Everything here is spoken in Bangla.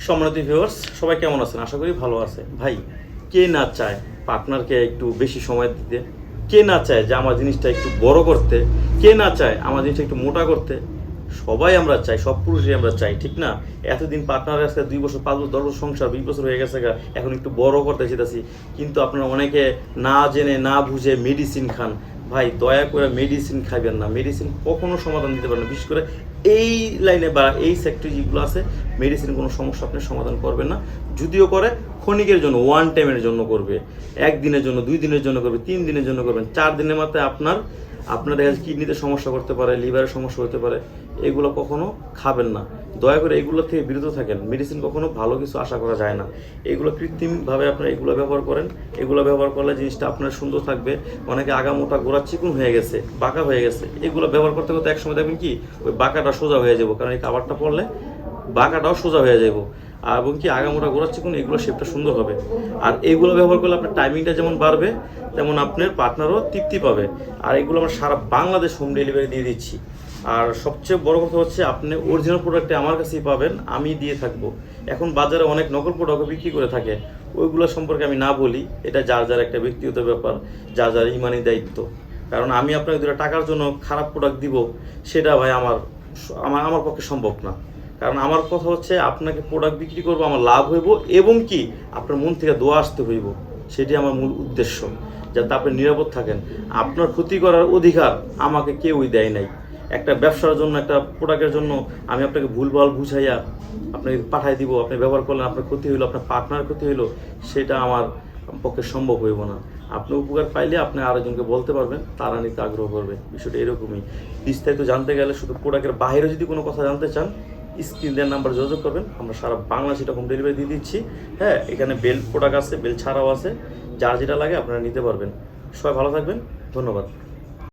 সম্মানিত ভিউয়ার্স, সবাই কেমন আছেন? আশা করি ভালো আছে। ভাই, কে না চায় পার্টনারকে একটু বেশি সময় দিতে? কে না চায় যে আমার জিনিসটা একটু বড় করতে? কে না চায় আমার জিনিসটা একটু মোটা করতে? সবাই আমরা চাই, সব পুরুষই আমরা চাই, ঠিক না? এতদিন পার্টনারের কাছে 2 বছর 5 বছর 10 বছর সংসার 20 বছর হয়ে গেছে গা, এখন একটু বড় করতে চাইতেছি। কিন্তু আপনারা অনেকে না জেনে না বুঝে মেডিসিন খান। ভাই, দয়া করে মেডিসিন খাবেন না। মেডিসিন কখনো সমাধান দিতে পারে না। বিশেষ করে এই লাইনে বা এই সেক্টরে যেগুলো আছে, মেডিসিন কোনো সমস্যা আপনি সমাধান করবেন না। যদিও করে ক্ষণিকের জন্য, ওয়ান টাইমের জন্য করবে, 1 দিনের জন্য, 2 দিনের জন্য করবে, 3 দিনের জন্য করবেন। 4 দিনের মাথায় আপনার দেখা যাচ্ছে কিডনিতে সমস্যা করতে পারে, লিভারের সমস্যা হতে পারে। এগুলো কখনো খাবেন না। দয়া করে এগুলো থেকে বিরত থাকেন। মেডিসিন কখনো ভালো কিছু আশা করা যায় না। এগুলো কৃত্রিমভাবে আপনারা এগুলো ব্যবহার করেন। এগুলো ব্যবহার করলে জিনিসটা আপনার সুন্দর থাকবে। অনেকে আগা মোটা গোড়া চিকুন হয়ে গেছে, বাঁকা হয়ে গেছে। এগুলো ব্যবহার করতে করতে একসময় দেখবেন কি ওই বাঁকাটা সোজা হয়ে যাবো, কারণ এই কাভারটা পড়লে বাঁকাটাও সোজা হয়ে যাবো। এবং কি আগামোটা গোড়াচ্ছে কোন এগুলো শেপটা সুন্দর হবে। আর এগুলো ব্যবহার করলে আপনার টাইমিংটা যেমন বাড়বে, তেমন আপনার পার্টনারও তৃপ্তি পাবে। আর এগুলো আমরা সারা বাংলাদেশ হোম ডেলিভারি দিয়ে দিচ্ছি। আর সবচেয়ে বড় কথা হচ্ছে আপনি অরিজিনাল প্রোডাক্টে আমার কাছেই পাবেন, আমি দিয়ে থাকবো। এখন বাজারে অনেক নকল প্রোডাক্ট বিক্রি করে থাকে, ওইগুলো সম্পর্কে আমি না বলি। এটা যার যার একটা ব্যক্তিগত ব্যাপার, যার যার ইমানি দায়িত্ব। কারণ আমি আপনাকে 2 টাকার জন্য খারাপ প্রোডাক্ট দিব, সেটা ভাই আমার আমার আমার পক্ষে সম্ভব না। কারণ আমার কথা হচ্ছে আপনাকে প্রোডাক্ট বিক্রি করবো, আমার লাভ হইব, এবং কি আপনার মন থেকে দোয়া আসতে হইব। সেটি আমার মূল উদ্দেশ্য, যাতে আপনি নিরাপদ থাকেন। আপনার ক্ষতি করার অধিকার আমাকে কেউই দেয় নাই। একটা ব্যবসার জন্য, একটা প্রোডাক্টের জন্য আমি আপনাকে ভুলভাল বুঝাইয়া আপনাকে পাঠাই দিব, আপনি ব্যবহার করলেন, আপনার ক্ষতি হইলো, আপনার পার্টনার ক্ষতি হইলো, সেটা আমার পক্ষে সম্ভব হইব না। আপনি উপকার পাইলে আপনি আরেকজনকে বলতে পারবেন, তারা নিতে আগ্রহ করবে। বিষয়টা এরকমই। বিস্তারিত জানতে গেলে, শুধু প্রোডাক্টের বাইরে যদি কোনো কথা জানতে চান, স্ক্রিন দেওয়ার নাম্বার যোগাযোগ করবেন। আমরা সারা বাংলাদেশে এটা হোম ডেলিভারি দিয়ে দিচ্ছি। হ্যাঁ, এখানে বেল প্রোডাক্ট আছে, বেল ছাড়াও আছে। যার যেটা লাগে আপনারা নিতে পারবেন। সবাই ভালো থাকবেন, ধন্যবাদ।